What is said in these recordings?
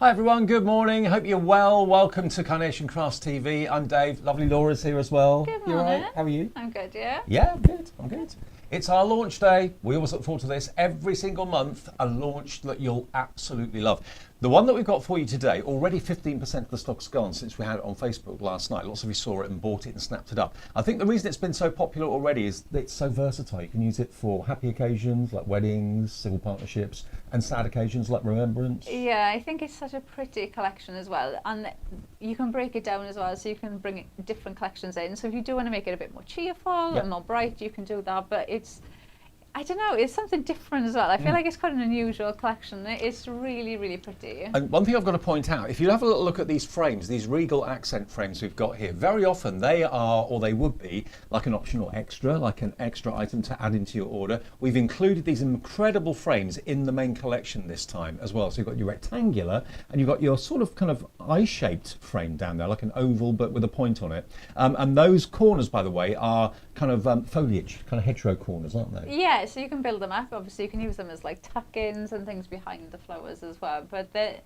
Hi everyone, good morning. Hope you're well. Welcome to Carnation Crafts TV. I'm Dave. Lovely Laura's here as well. Good You morning. alright? How are you? I'm good, yeah? Yeah, I'm good. I'm good. It's our launch day. We always look forward to this every single month. A launch that you'll absolutely love. The one that we've got for you today, already 15% of the stock's gone since we had it on Facebook last night. Lots of you saw it and bought it and snapped it up. I think the reason it's been so popular already is that it's so versatile. You can use it for happy occasions like weddings, civil partnerships, and sad occasions like remembrance. Yeah, I think it's such a pretty collection as well. And you can break it down as well, so you can bring different collections in. So if you do want to make it a bit more cheerful Yep. and more bright, you can do that. But I don't know, it's something different as well. I feel like it's quite an unusual collection. It's really, really pretty. And one thing I've got to point out, if you have a little look at these frames, these Regal accent frames we've got here, very often they are, or they would be, like an optional extra, like an extra item to add into your order. We've included these incredible frames in the main collection this time as well. So you've got your rectangular and you've got your sort of kind of eye-shaped frame down there, like an oval but with a point on it. And those corners, by the way, are kind of foliage, kind of hedgerow corners, aren't they? Yeah, so you can build them up. Obviously, you can use them as like tuck-ins and things behind the flowers as well. But they're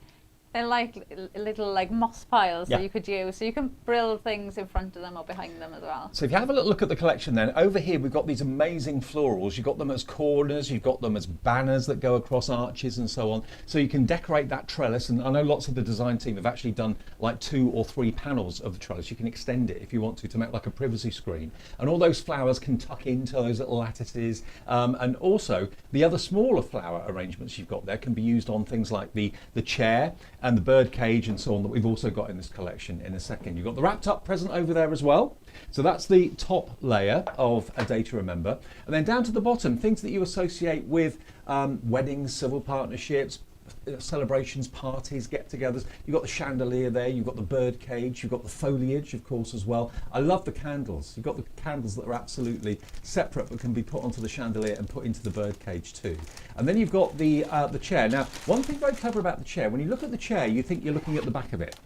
like little like moss piles Yeah. that you could use. So you can build things in front of them or behind them as well. So if you have a little look at the collection then, over here we've got these amazing florals. You've got them as corners, you've got them as banners that go across arches and so on. So you can decorate that trellis, and I know lots of the design team have actually done like 2 or 3 panels of the trellis. You can extend it if you want to make like a privacy screen. And all those flowers can tuck into those little lattices. And also the other smaller flower arrangements you've got there can be used on things like the chair and the bird cage and so on that we've also got in this collection in a second. You've got the wrapped up present over there as well. So that's the top layer of A Day to Remember. And then down to the bottom, things that you associate with weddings, civil partnerships, celebrations, parties, get-togethers. You've got the chandelier there, you've got the bird cage, you've got the foliage, of course, as well. I love the candles. You've got the candles that are absolutely separate but can be put onto the chandelier and put into the bird cage too. And then you've got the chair. Now, one thing very clever about the chair, when you look at the chair, you think you're looking at the back of it.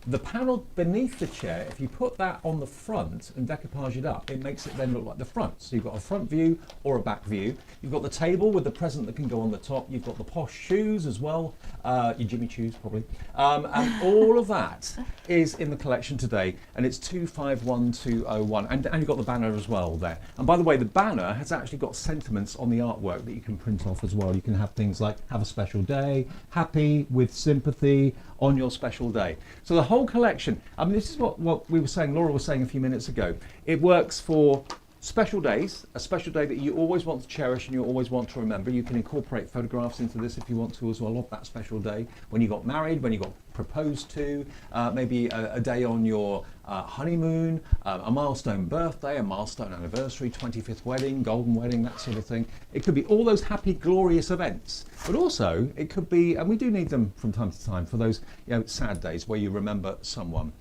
The panel beneath the chair, if you put that on the front and decoupage it up, it makes it then look like the front. So you've got a front view or a back view. You've got the table with the present that can go on the top. You've got the posh shoes as well, your Jimmy Choos probably. And all of that is in the collection today, and it's 251201. And you've got the banner as well there. And by the way, the banner has actually got sentiments on the artwork that you can print off as well. You can have things like have a special day, happy, with sympathy, on your special day. So the whole collection, I mean, this is what we were saying, Laura was saying a few minutes ago. It works for special days, a special day that you always want to cherish and you always want to remember. You can incorporate photographs into this if you want to as well of that special day. When you got married, when you got proposed to, maybe a day on your honeymoon, a milestone birthday, a milestone anniversary, 25th wedding, golden wedding, that sort of thing. It could be all those happy, glorious events, but also it could be, and we do need them from time to time for those sad days where you remember someone.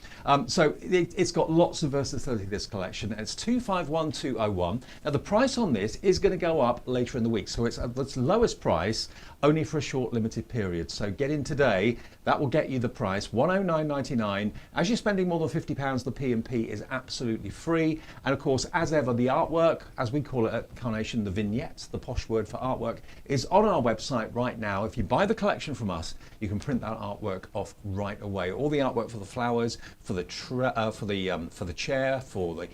So it's got lots of versatility, this collection. It's 251201. Now the price on this is going to go up later in the week, so it's at its lowest price only for a short limited period. So get in today, that will get you the price, £109.99. As you're spending more than £50, the P&P is absolutely free. And of course, as ever, the artwork, as we call it at Carnation, the vignette, the posh word for artwork, is on our website right now. If you buy the collection from us, you can print that artwork off right away. All the artwork for the flowers, for the chair, for the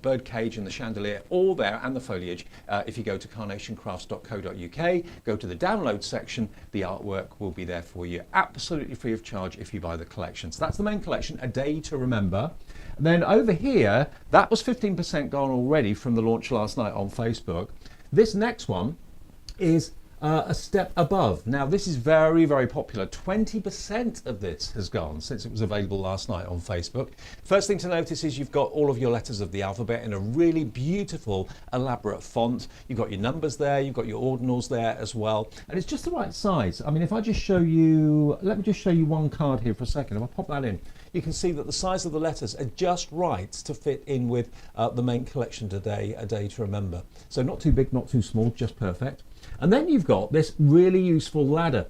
bird cage and the chandelier, all there, and the foliage. If you go to carnationcrafts.co.uk, go to the download section, the artwork will be there for you, absolutely free of charge if you buy the collection. So that's the main collection, A Day to Remember. And then over here, that was 15% gone already from the launch last night on Facebook. This next one is a step above. Now this is very, very popular. 20% of this has gone since it was available last night on Facebook. First thing to notice is you've got all of your letters of the alphabet in a really beautiful, elaborate font. You've got your numbers there, you've got your ordinals there as well. And it's just the right size. I mean, if I just show you, let me just show you one card here for a second. If I pop that in, you can see that the size of the letters are just right to fit in with the main collection today, A Day to Remember. So not too big, not too small, just perfect. And then you've got this really useful ladder.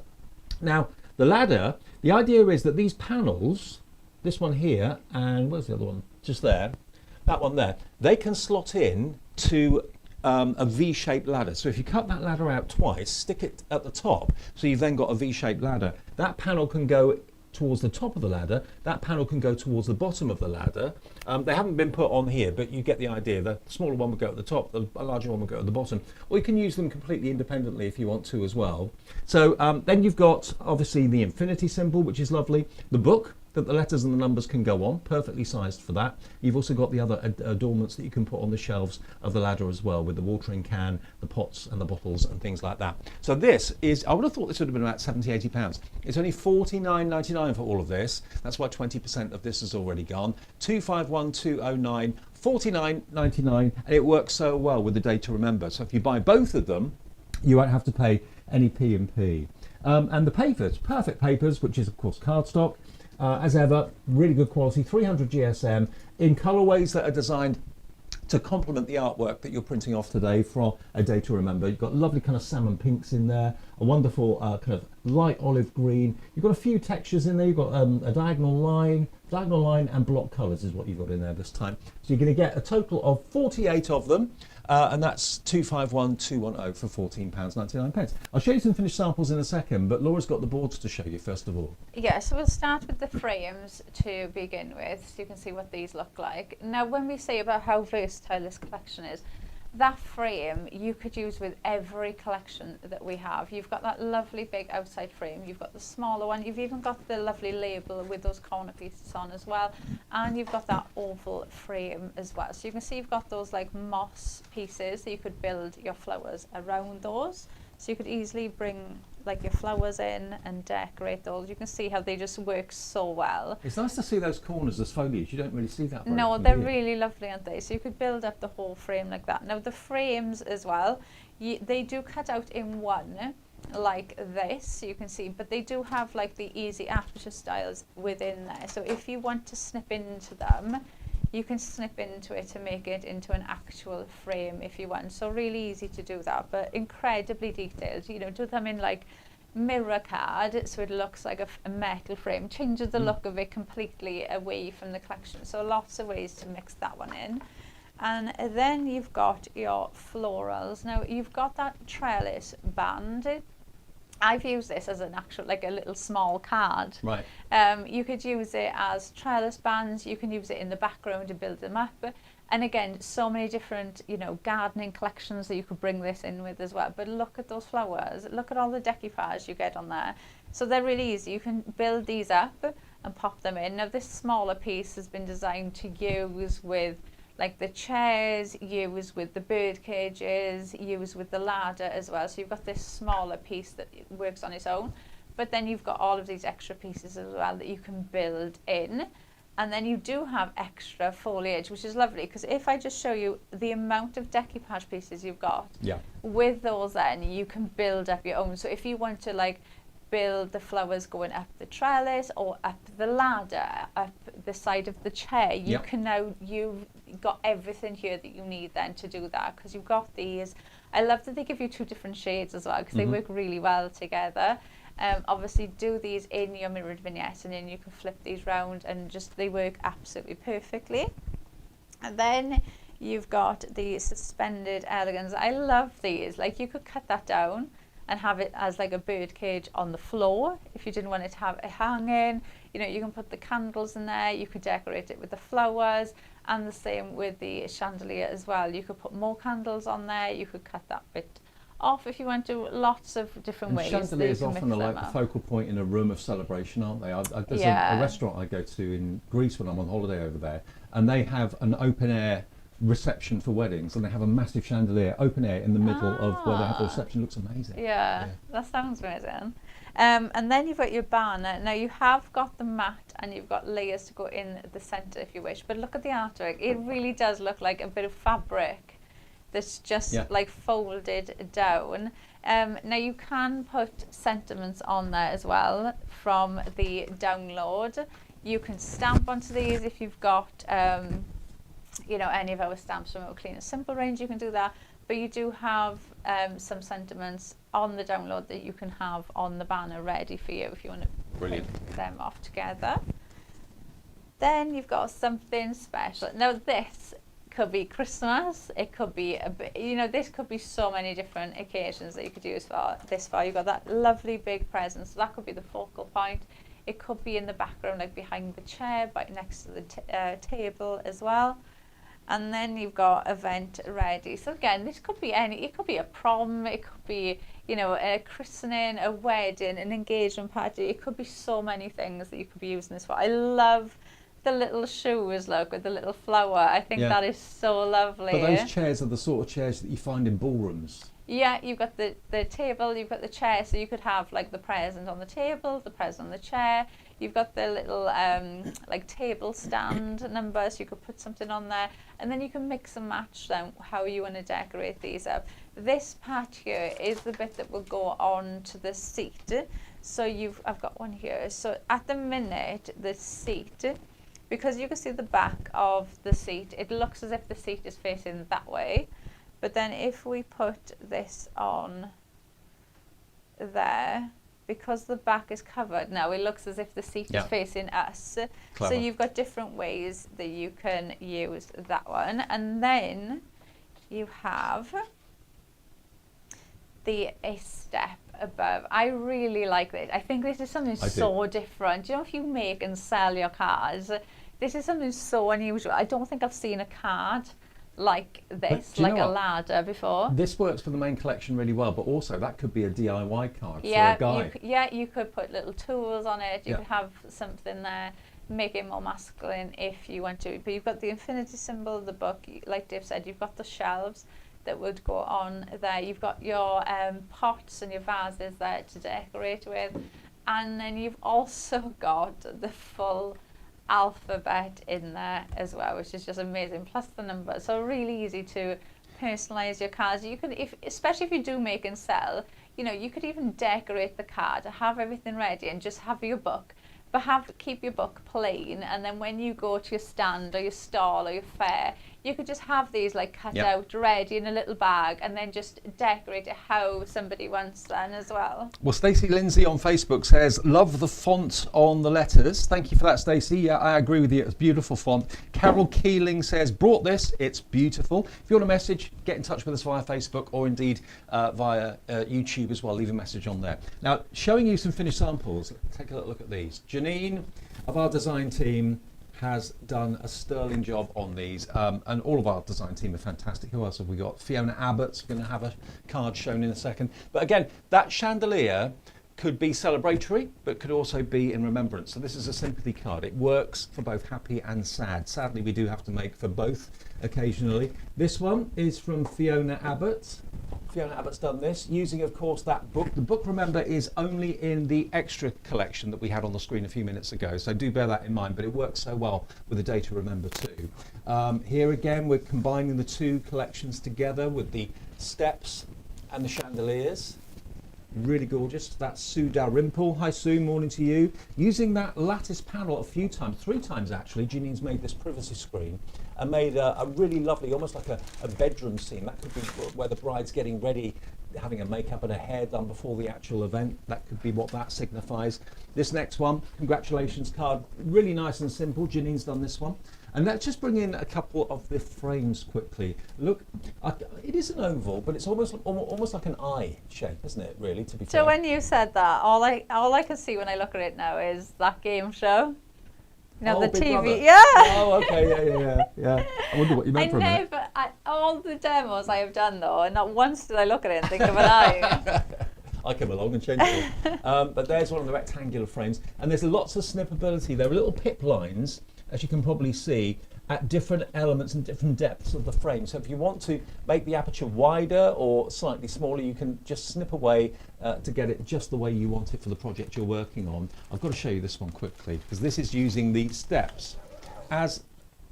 Now, the ladder, the idea is that these panels, this one here, and where's the other one? Just there, that one there, they can slot in to a V-shaped ladder. So if you cut that ladder out twice, stick it at the top, so you've then got a V-shaped ladder. That panel can go towards the top of the ladder, that panel can go towards the bottom of the ladder. They haven't been put on here, but you get the idea. The smaller one will go at the top, the larger one will go at the bottom. Or you can use them completely independently if you want to as well. So then you've got obviously the infinity symbol, which is lovely. The book that the letters and the numbers can go on, perfectly sized for that. You've also got the other adornments that you can put on the shelves of the ladder as well, with the watering can, the pots and the bottles and things like that. So this is, I would have thought this would have been about 70, 80 pounds. It's only $49.99 for all of this. That's why 20% of this has already gone. 251209, $49.99, and it works so well with the Day to Remember. So if you buy both of them, you won't have to pay any P&P. And the papers, perfect papers, which is of course cardstock. As ever, really good quality, 300 GSM, in colourways that are designed to complement the artwork that you're printing off today for A Day to Remember. You've got lovely kind of salmon pinks in there, a wonderful kind of light olive green. You've got a few textures in there. You've got a diagonal line and block colours is what you've got in there this time. So you're going to get a total of 48 of them. And that's 251210 for £14.99. I'll show you some finished samples in a second, but Laura's got the boards to show you first of all. Yeah, so we'll start with the frames to begin with, so you can see what these look like. Now, when we say about how versatile this collection is, that frame you could use with every collection that we have. You've got that lovely big outside frame, you've got the smaller one, you've even got the lovely label with those corner pieces on as well, and you've got that oval frame as well. So you can see you've got those like moss pieces, so you could build your flowers around those. So you could easily bring like your flowers in and decorate those. You can see how they just work so well. It's nice to see those corners as foliage. You don't really see that very No, often, they're do you? really lovely, aren't they? So you could build up the whole frame like that. Now the frames as well, they do cut out in one like this, you can see, but they do have like the easy aperture styles within there. So if you want to snip into them, you can snip into it to make it into an actual frame if you want. So really easy to do that, but incredibly detailed. You know, do them in like mirror card, so it looks like a metal frame. Changes the look of it completely away from the collection. So lots of ways to mix that one in. And then you've got your florals. Now you've got that trellis band. I've used this as an actual, like a little small card. Right. You could use it as trellis bands. You can use it in the background to build them up. And again, so many different, you know, gardening collections that you could bring this in with as well. But look at those flowers. Look at all the decoupage you get on there. So they're really easy. You can build these up and pop them in. Now this smaller piece has been designed to use with like the chairs, use with the bird cages, use with the ladder as well. So you've got this smaller piece that works on its own, but then you've got all of these extra pieces as well that you can build in. And then you do have extra foliage, which is lovely, because if I just show you the amount of decoupage pieces you've got, Yeah. with those then you can build up your own. So if you want to like build the flowers going up the trellis or up the ladder, up the side of the chair, you can now, you've got everything here that you need then to do that, because you've got these. I love that they give you two different shades as well, because they work really well together. Obviously do these in your mirrored vignette, and then you can flip these round and just they work absolutely perfectly. And then you've got the suspended elegans. I love these. Like you could cut that down and have it as like a bird cage on the floor if you didn't want it to have a hanging. You know, you can put the candles in there, you could decorate it with the flowers, and the same with the chandelier as well. You could put more candles on there, you could cut that bit off if you want to. Lots of different ways. Chandeliers often are like the focal point in a room of celebration, aren't they? There's a restaurant I go to in Greece when I'm on holiday over there, and they have an open air reception for weddings, and they have a massive chandelier open air in the middle of where they have the reception. It looks amazing. Yeah, that sounds amazing. And then you've got your banner. Now you have got the mat and you've got layers to go in the centre if you wish, but look at the artwork. It really does look like a bit of fabric that's just like folded down. Now you can put sentiments on there as well from the download. You can stamp onto these if you've got you know, any of our stamps from our Clean and Simple range, you can do that. But you do have some sentiments on the download that you can have on the banner ready for you if you want to print them off together. Then you've got something special. Now this could be Christmas, it could be a bit, you know, this could be so many different occasions that you could use for this for. You've got that lovely big present, so that could be the focal point. It could be in the background, like behind the chair, but next to the table as well. And then you've got event ready. So again, this could be it could be a prom, it could be, you know, a christening, a wedding, an engagement party. It could be so many things that you could be using this for. I love the little shoes, look, with the little flower. I think that is so lovely. But those chairs are the sort of chairs that you find in ballrooms. Yeah, you've got the table, you've got the chair, so you could have like the present on the table, the present on the chair. You've got the little like table stand number, so you could put something on there, and then you can mix and match them how you want to decorate these up. This part here is the bit that will go on to the seat. So I've got one here. So at the minute, the seat, because you can see the back of the seat, it looks as if the seat is facing that way. But then if we put this on there, because the back is covered now, it looks as if the seat is facing us. Clever. So you've got different ways that you can use that one. And then you have a step above. I really like this. I think this is something so different. You know, if you make and sell your cards, this is something so unusual. I don't think I've seen a card like this, like a ladder before. This works for the main collection really well, but also that could be a DIY card for a guy. You could put little tools on it. You could have something there, make it more masculine if you want to. But you've got the infinity symbol, the book, like Dave said, you've got the shelves that would go on there. You've got your pots and your vases there to decorate with. And then you've also got the full alphabet in there as well, which is just amazing, plus the numbers. So really easy to personalize your cards. You can, especially if you do make and sell, you know, you could even decorate the card, have everything ready and just have your book, but keep your book plain, and then when you go to your stand or your stall or your fair, you could just have these like cut out ready in a little bag, and then just decorate it how somebody wants then as well. Well, Stacey Lindsay on Facebook says, love the font on the letters. Thank you for that, Stacey. Yeah, I agree with you. It's beautiful font. Carol Keeling says, brought this. It's beautiful. If you want a message, get in touch with us via Facebook or indeed via YouTube as well. Leave a message on there. Now, showing you some finished samples. Take a little look at these. Janine of our design team has done a sterling job on these, and all of our design team are fantastic. Who else have we got? Fiona Abbott's going to have a card shown in a second. But again, that chandelier could be celebratory, but could also be in remembrance. So this is a sympathy card. It works for both happy and sad. Sadly, we do have to make for both occasionally. This one is from Fiona Abbott. Fiona Abbott's done this, using, of course, that book. The book, remember, is only in the extra collection that we had on the screen a few minutes ago, so do bear that in mind, but it works so well with the Day to Remember too. Here again, we're combining the two collections together with the steps and the chandeliers. Really gorgeous. That's Sue Dalrymple. Hi Sue, morning to you. Using that lattice panel a few times, 3 times actually, Janine's made this privacy screen and made a really lovely, almost like a bedroom scene. That could be where the bride's getting ready, having a makeup and a hair done before the actual event. That could be what that signifies. This next one, congratulations card, really nice and simple. Janine's done this one. And let's just bring in a couple of the frames quickly. Look, it is an oval, but it's almost like an eye shape, isn't it, really, to be fair? So when you said that, all I can see when I look at it now is that game show. You know, the Big TV. Brother. Yeah. Oh, okay, yeah. I wonder what you meant for a minute. All the demos I have done though, and not once did I look at it and think of an eye. I come along and change it. But there's one of the rectangular frames, and there's lots of snippability. There are little pip lines, as you can probably see, at different elements and different depths of the frame. So if you want to make the aperture wider or slightly smaller, you can just snip away to get it just the way you want it for the project you're working on. I've got to show you this one quickly, because this is using the steps as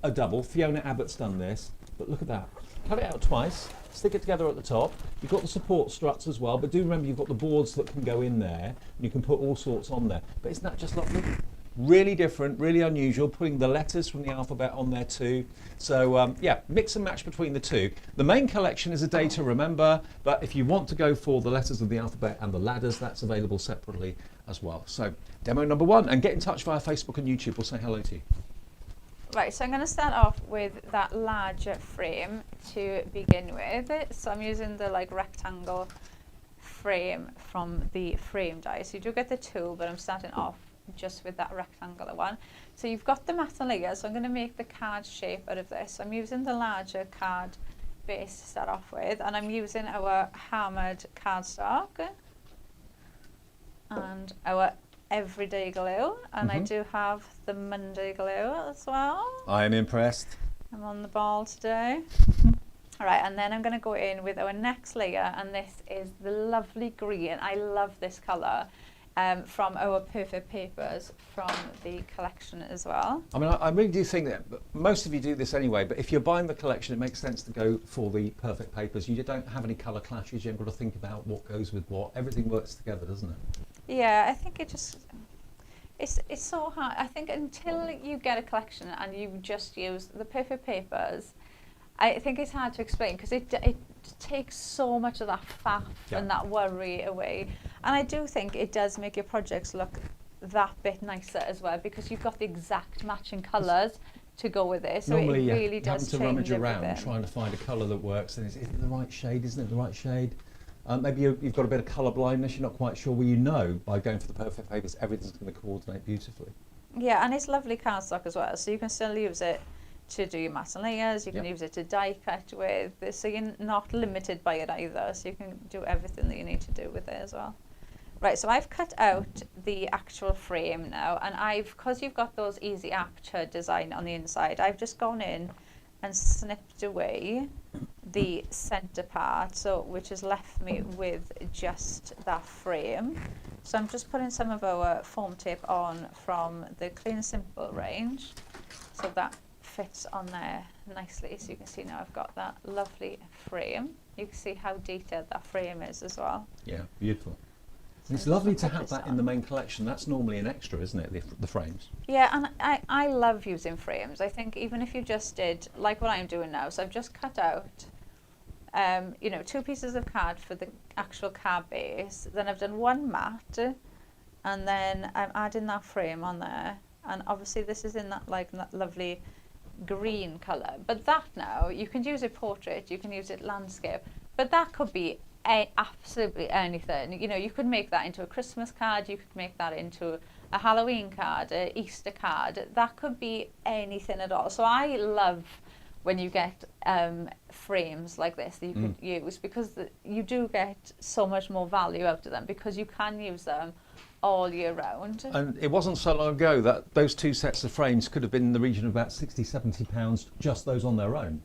a double. Fiona Abbott's done this, but look at that. Cut it out twice, stick it together at the top. You've got the support struts as well, but do remember you've got the boards that can go in there, and you can put all sorts on there. But isn't that just lovely? Really different, really unusual, putting the letters from the alphabet on there too. So yeah, mix and match between the two. The main collection is a Day to Remember, but if you want to go for the letters of the alphabet and the ladders, that's available separately as well. So demo number 1, and get in touch via Facebook and YouTube. We'll say hello to you. Right, so I'm going to start off with that larger frame to begin with. So I'm using the like rectangle frame from the frame die. So you do get the tool, but I'm starting off just with that rectangular one. So you've got the matte layer, so I'm going to make the card shape out of this. I'm using the larger card base to start off with, and I'm using our hammered cardstock and our everyday glue, and I do have the Monday glue as well. I am impressed. I'm on the ball today. All right, and then I'm going to go in with our next layer, and this is the lovely green. I love this colour from our Perfect Papers from the collection as well. I mean, I really do think that most of you do this anyway, but if you're buying the collection, it makes sense to go for the Perfect Papers. You don't have any colour clashes. You haven't got to think about what goes with what. Everything works together, doesn't it? Yeah, I think it just, it's so hard. I think until you get a collection and you just use the Perfect Papers, I think it's hard to explain because it takes so much of that faff and that worry away. And I do think it does make your projects look that bit nicer as well, because you've got the exact matching colours to go with it. So normally, it really does having to change rummage around everything. trying to find a colour that works, and is it the right shade? Isn't it the right shade? Maybe you've got a bit of colour blindness. You're not quite sure. Well, you know, by going for the Perfect Papers, everything's going to coordinate beautifully. Yeah, and it's lovely cardstock as well, so you can still use it to do your matte layers, you can use it to die cut with, so you're not limited by it either, so you can do everything that you need to do with it as well. Right, so I've cut out the actual frame now, and because you've got those easy aperture design on the inside, I've just gone in and snipped away the centre part, which has left me with just that frame. So I'm just putting some of our foam tape on from the Clean and Simple range, so that fits on there nicely. So you can see now I've got that lovely frame. You can see how detailed that frame is as well. Yeah, beautiful. So it's lovely to have that in the main collection. That's normally an extra, isn't it, the frames? Yeah, and I love using frames. I think even if you just did, like what I'm doing now, so I've just cut out, 2 pieces of card for the actual card base, then I've done one matte, and then I'm adding that frame on there. And obviously this is in that lovely green colour, but that now you can use it portrait, you can use it landscape, but that could be absolutely anything. You could make that into a Christmas card, you could make that into a Halloween card, an Easter card. That could be anything at all. So I love when you get frames like this that you could use, because you do get so much more value out of them, because you can use them all year round. And it wasn't so long ago that those 2 sets of frames could have been in the region of about £60-70, just those on their own.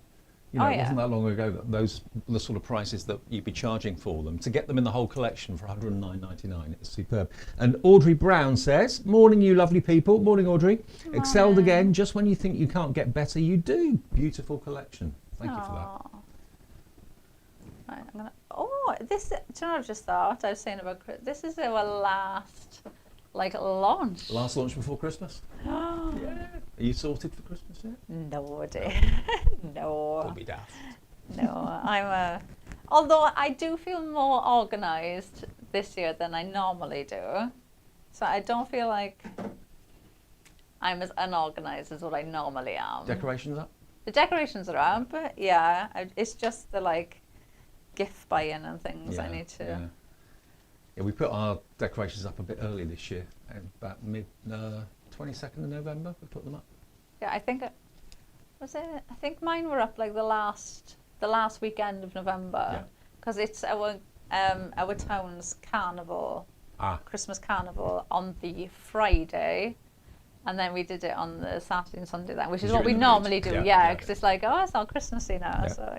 It wasn't that long ago that those were the sort of prices that you'd be charging for them. To get them in the whole collection for £109.99, it's superb. And Audrey Brown says, morning you lovely people. Morning Audrey. Morning. Excelled again, just when you think you can't get better, you do. Beautiful collection. Thank you for that. Right, I'm gonna. Oh, this. Do you know what I've just thought? I was saying about this is our last, launch. Last launch before Christmas. Yeah. Are you sorted for Christmas yet? No, dear. No. Don't be daft. No, although I do feel more organised this year than I normally do, so I don't feel like I'm as unorganised as what I normally am. Decorations up? The decorations are up, yeah. It's just the gift buying and things I need to. Yeah, we put our decorations up a bit early this year, about 22nd of November. We put them up. Yeah, I think I think mine were up the last weekend of November, because it's our town's carnival, Christmas carnival on the Friday. And then we did it on the Saturday and Sunday then, which is what we normally do, because it's it's not Christmassy now, so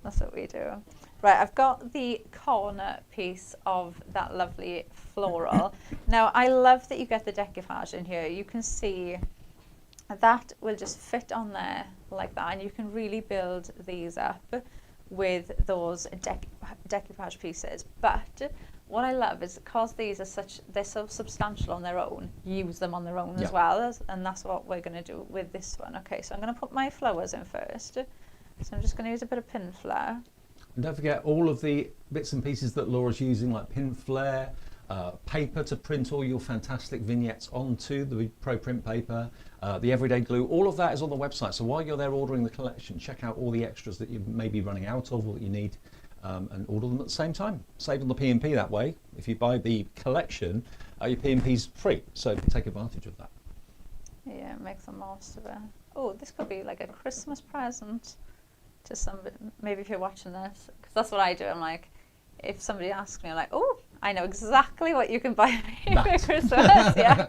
that's what we do. Right, I've got the corner piece of that lovely floral. Now, I love that you get the decoupage in here. You can see that will just fit on there like that, and you can really build these up with those decoupage pieces. But what I love is, because these are they're so substantial on their own, use them on their own as well, and that's what we're going to do with this one. Okay, so I'm going to put my flowers in first. So I'm just going to use a bit of pin flare. And don't forget all of the bits and pieces that Laura's using, like pin flare, paper to print all your fantastic vignettes onto, the Pro Print paper, the everyday glue. All of that is on the website. So while you're there ordering the collection, check out all the extras that you may be running out of or that you need. And order them at the same time. Save on the P&P that way. If you buy the collection, your P&P's free, so take advantage of that. Yeah, make the most of it. Oh, this could be like a Christmas present to somebody. Maybe if you're watching this, because that's what I do. I'm like, if somebody asks me, I'm like, oh, I know exactly what you can buy me for Christmas. Yeah.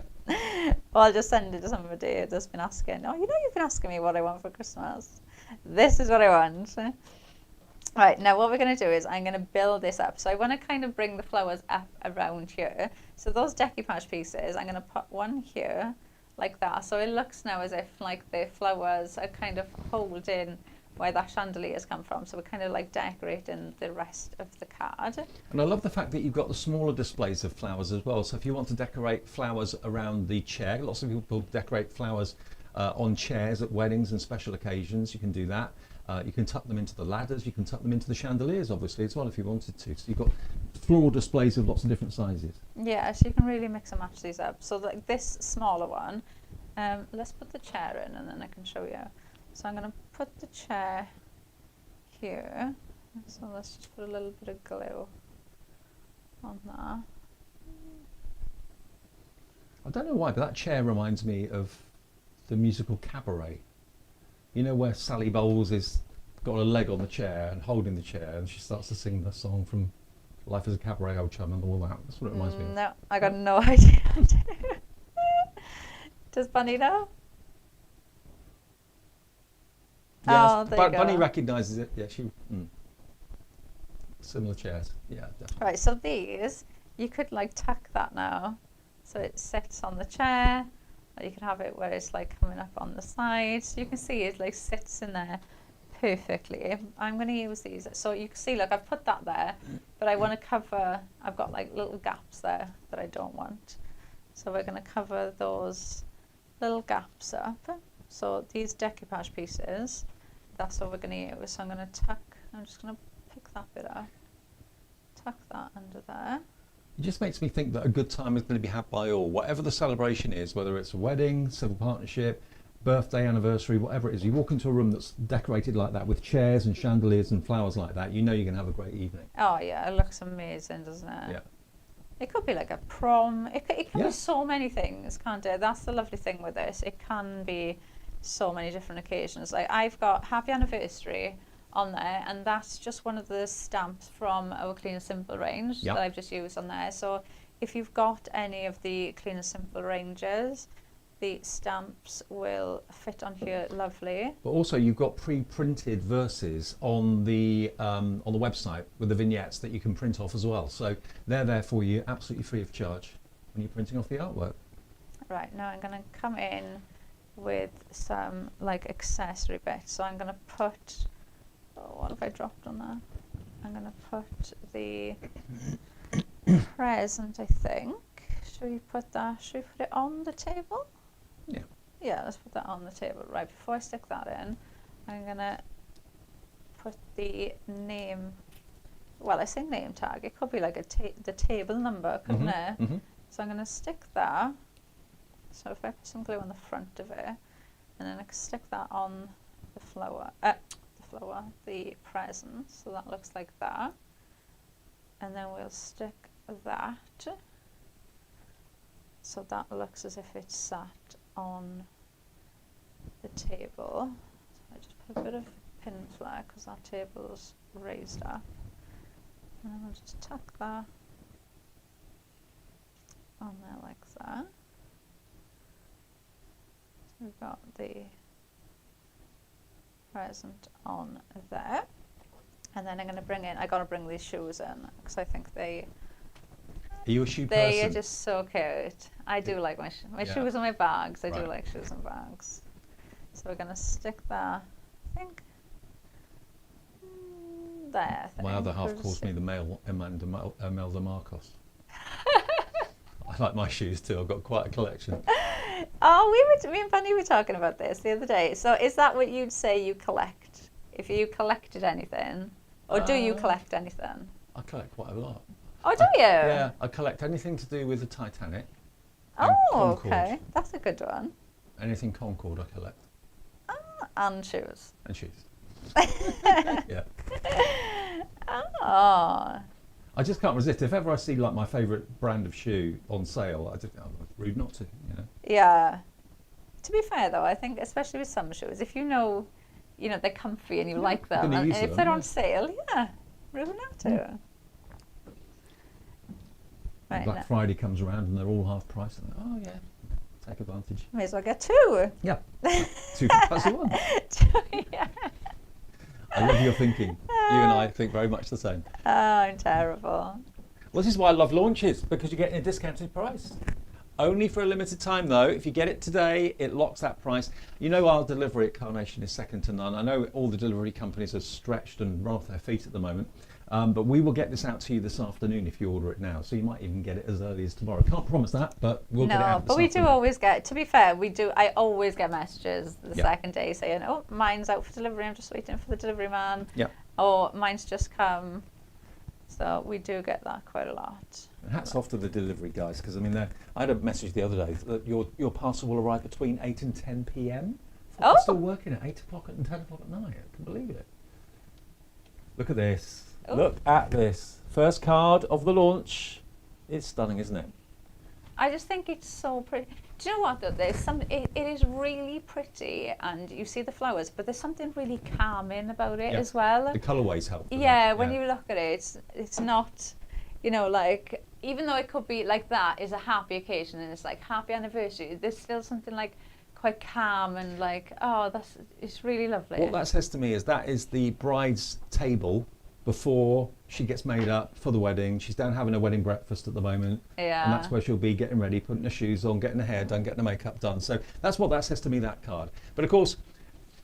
Or I'll just send it to somebody that's been asking. Oh, you've been asking me what I want for Christmas. This is what I want. Right, now what we're going to do is I'm going to build this up. So I want to kind of bring the flowers up around here. So those decoupage pieces, I'm going to put one here like that. So it looks now as if like the flowers are kind of holding where that chandelier's come from. So we're kind of like decorating the rest of the card. And I love the fact that you've got the smaller displays of flowers as well. So if you want to decorate flowers around the chair, lots of people decorate flowers on chairs at weddings and special occasions. You can do that. You can tuck them into the ladders. You can tuck them into the chandeliers, obviously, as well, if you wanted to. So you've got floral displays of lots of different sizes. Yeah, so you can really mix and match these up. So like this smaller one, let's put the chair in and then I can show you. So I'm going to put the chair here. So let's just put a little bit of glue on that. I don't know why, but that chair reminds me of the musical Cabaret. You know where Sally Bowles is got a leg on the chair and holding the chair, and she starts to sing the song from Life as a Cabaret, Old Chum, and all that. That's what it reminds me of. No, I got no idea. Does Bunny know? Yes, Oh, there you go. Bunny recognises it. Yeah, she. Similar chairs. Yeah, definitely. Right, so these, you could like tuck that now. So it sits on the chair. Or you could have it where it's like coming up on the side. So you can see it like sits in there perfectly. I'm going to use these. So you can see, look, I've put that there, but I want to cover, I've got like little gaps there that I don't want. So we're going to cover those little gaps up. So these decoupage pieces, that's what we're going to use. So I'm going to tuck, I'm just going to pick that bit up, tuck that under there. It just makes me think that a good time is going to be had by all. Whatever the celebration is, whether it's a wedding, civil partnership, birthday, anniversary, whatever it is, you walk into a room that's decorated like that with chairs and chandeliers and flowers like that, you know you're going to have a great evening. Oh yeah, it looks amazing, doesn't it? Yeah. It could be like a prom. It can Yeah. be so many things, can't it? That's the lovely thing with this. It can be so many different occasions. Like I've got happy anniversary on there, and that's just one of the stamps from our Clean and Simple range Yep. that I've just used on there. So if you've got any of the Clean and Simple ranges, the stamps will fit on here lovely. But also you've got pre-printed verses on the website with the vignettes that you can print off as well. So they're there for you absolutely free of charge when you're printing off the artwork. Right, now I'm going to come in with some like accessory bits. So I'm going to put, what have I dropped on there? I'm going to put the present, I think. Should we put it on the table? Yeah. Yeah, let's put that on the table. Right, before I stick that in, I'm going to put the name, well, I say name tag. It could be like the table number, couldn't it? Mm-hmm. So I'm going to stick that. So if I put some glue on the front of it, and then I can stick that on the present, so that looks like that. And then we'll stick that, so that looks as if it's sat on the table. So I just put a bit of pin flare because that table's raised up. And then I'll just tuck that on there like that. So we've got the present on there. And then I'm going to I got to bring these shoes in because I think Are you a shoe they person? are just so cute. I do like my Yeah. shoes and my bags. I do Right. like shoes and bags. So we're going to stick that, I think, there. I think. My other half We'll calls just me the male Imelda Marcos. I like my shoes too. I've got quite a collection. Oh, me and Bunny were talking about this the other day. So is that what you'd say you collect? If you collected anything? Or do you collect anything? I collect quite a lot. Oh, do you? Yeah, I collect anything to do with the Titanic. and Oh, Concorde. okay. That's a good one. Anything Concorde I collect. And shoes. And shoes. Yeah. Oh. I just can't resist. If ever I see like my favourite brand of shoe on sale, it's rude not to, you know. Yeah. To be fair though, I think especially with some shoes, if you know they're comfy and you like them, gonna and use if them, they're yeah. on sale, rude not to. Right, Black Friday comes around and they're all half price. And oh yeah, take advantage. may as well get two. Yeah, 2 plus 1. Yeah. I love your thinking. You and I think very much the same. Oh, I'm terrible. Well, this is why I love launches, because you're getting a discounted price. Only for a limited time though. If you get it today, it locks that price. You know our delivery at Carnation is second to none. I know all the delivery companies are stretched and run off their feet at the moment, but we will get this out to you this afternoon if you order it now. So you might even get it as early as tomorrow. Can't promise that, but we'll get it out this but we afternoon. do always get, to be fair, I always get messages the Yeah. second day saying, oh, mine's out for delivery, I'm just waiting for the delivery man. Yeah. Or mine's just come. So we do get that quite a lot. And hats off to the delivery guys, because I mean, I had a message the other day that your parcel will arrive between 8 and 10 p.m. Oh. They're still working at 8 o'clock and 10 o'clock at night. I can believe it. Look at this. Oh. Look at this. First card of the launch. It's stunning, isn't it? I just think it's so pretty. Do you know what though? It is really pretty, and you see the flowers, but there's something really calming about it Yeah. as well. The colourways help. with Yeah, that, when you look at it, it's not, like, even though it could be like that is a happy occasion and it's like happy anniversary, there's still something like quite calm and like, it's really lovely. What that says to me is that is the bride's table before she gets made up for the wedding. She's down having a wedding breakfast at the moment. Yeah. And that's where she'll be getting ready, putting her shoes on, getting her hair done, getting her makeup done. So that's what that says to me, that card. But of course,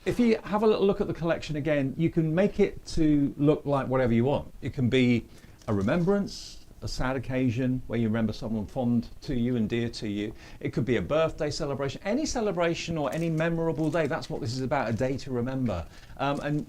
if you have a little look at the collection again, you can make it to look like whatever you want. It can be a remembrance, a sad occasion where you remember someone fond to you and dear to you. It could be a birthday celebration, any celebration or any memorable day. That's what this is about, a day to remember. And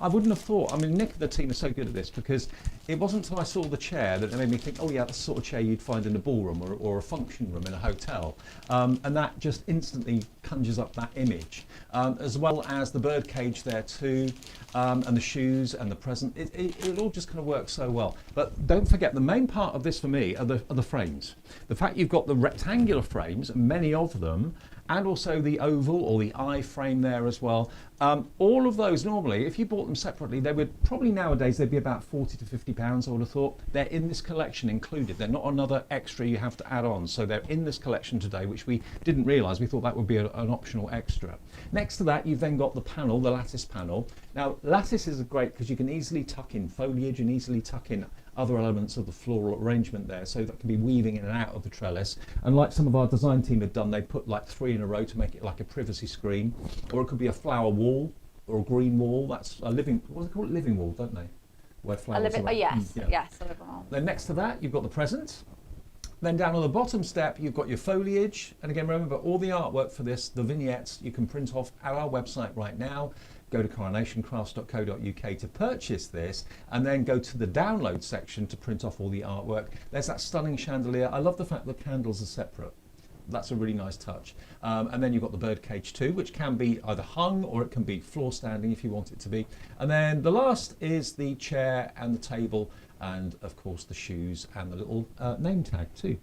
I wouldn't have thought, I mean, Nick and the team are so good at this, because it wasn't until I saw the chair that it made me think, oh yeah, that's the sort of chair you'd find in a ballroom or a function room in a hotel. And that just instantly conjures up that image, as well as the bird cage there too, and the shoes and the present. It all just kind of works so well. But don't forget, the main part of this for me are the frames. The fact you've got the rectangular frames, many of them, and also the oval or the eye frame there as well. All of those normally, if you bought them separately, they would probably nowadays they'd be about £40 to £50, I would have thought. They're in this collection included. They're not another extra you have to add on. So they're in this collection today, which we didn't realise. We thought that would be an optional extra. Next to that, you've then got the panel, the lattice panel. Now, lattice is great because you can easily tuck in foliage and easily tuck in other elements of the floral arrangement there, so that can be weaving in and out of the trellis. And like some of our design team have done, they put like 3 in a row to make it like a privacy screen, or it could be a flower wall or a green wall. That's a living, what do they call it, living wall, don't they? Where flowers are. Yes, Yeah. yes, a living wall. Then next to that, you've got the present. Then down on the bottom step, you've got your foliage. And again, remember, all the artwork for this, the vignettes, you can print off at our website right now. Go to coronationcrafts.co.uk to purchase this, and then go to the download section to print off all the artwork. There's that stunning chandelier. I love the fact that candles are separate. That's a really nice touch. And then you've got the bird cage too, which can be either hung or it can be floor standing if you want it to be. And then the last is the chair and the table, and of course the shoes and the little name tag too.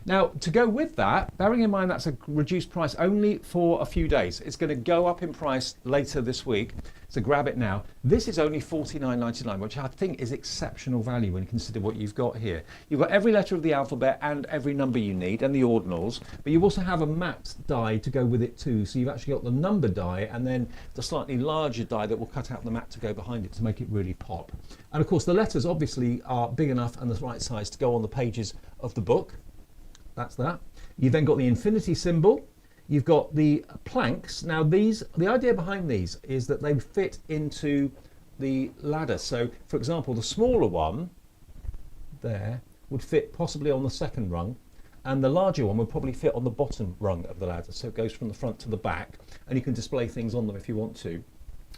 Now, to go with that, bearing in mind that's a reduced price only for a few days. It's going to go up in price later this week, so grab it now. This is only $49.99, which I think is exceptional value when you consider what you've got here. You've got every letter of the alphabet and every number you need, and the ordinals, but you also have a matte die to go with it too. So you've actually got the number die and then the slightly larger die that will cut out the mat to go behind it to make it really pop. And of course, the letters obviously are big enough and the right size to go on the pages of the book. That's that. You've then got the infinity symbol. You've got the planks. Now the idea behind these is that they fit into the ladder. So for example, the smaller one there would fit possibly on the second rung, and the larger one would probably fit on the bottom rung of the ladder. So it goes from the front to the back, and you can display things on them if you want to.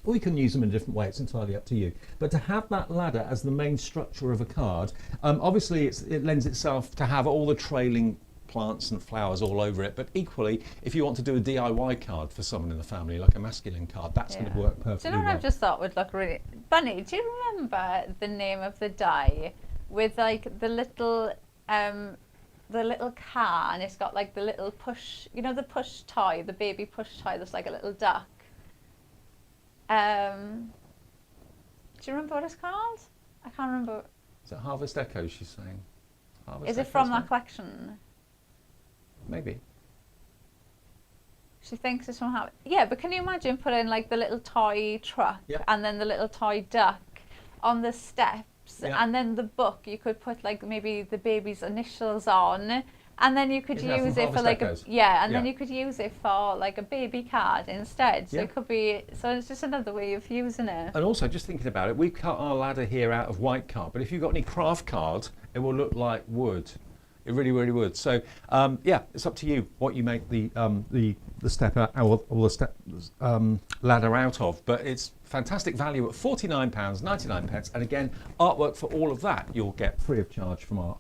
Or you can use them in a different way, it's entirely up to you. But to have that ladder as the main structure of a card, obviously it lends itself to have all the trailing plants and flowers all over it, but equally, if you want to do a DIY card for someone in the family, like a masculine card, that's going to work perfectly Do you know what well. I've just thought would look really... Bunny, do you remember the name of the die with like the little car, and it's got like the little push, you know, the push toy, the baby push toy that's like a little duck. Do you remember what it's called? I can't remember. Is it Harvest Echo, she's saying? Harvest Is it Echoes, from no? that collection? Maybe. She thinks it's from Harvest. Yeah, but can you imagine putting like the little toy truck Yeah. and then the little toy duck on the steps, Yeah. and then the book you could put like maybe the baby's initials on, and then you could Isn't that from use it for Harvest like Echoes? then Yeah. you could use it for like a baby card instead. So Yeah. it could be, so it's just another way of using it. And also, just thinking about it, we've cut our ladder here out of white card, but if you've got any craft card, it will look like wood. It really, really would. So, yeah, it's up to you what you make the step out, or the step ladder out of. But it's fantastic value at £49.99. And again, artwork for all of that you'll get free of charge from our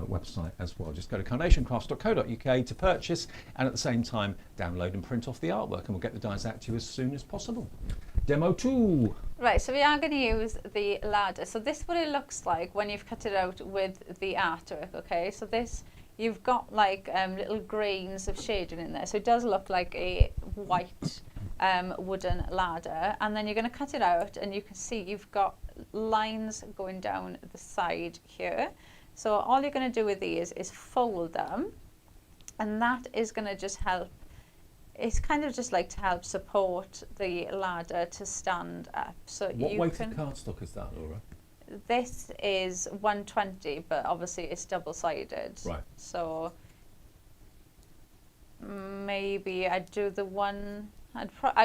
website as well. Just go to carnationcrafts.co.uk to purchase, and at the same time download and print off the artwork, and we'll get the dies out to you as soon as possible. Demo 2. Right, so we are going to use the ladder. So this is what it looks like when you've cut it out with the artwork, okay? So this, you've got like little grains of shading in there. So it does look like a white wooden ladder. And then you're going to cut it out, and you can see you've got lines going down the side here. So all you're going to do with these is fold them, and that is going to just help. It's kind of just like to help support the ladder to stand up. So What you weight can. of cardstock is that, Laura? This is 120, but obviously it's double-sided. Right. So maybe I'd do the one.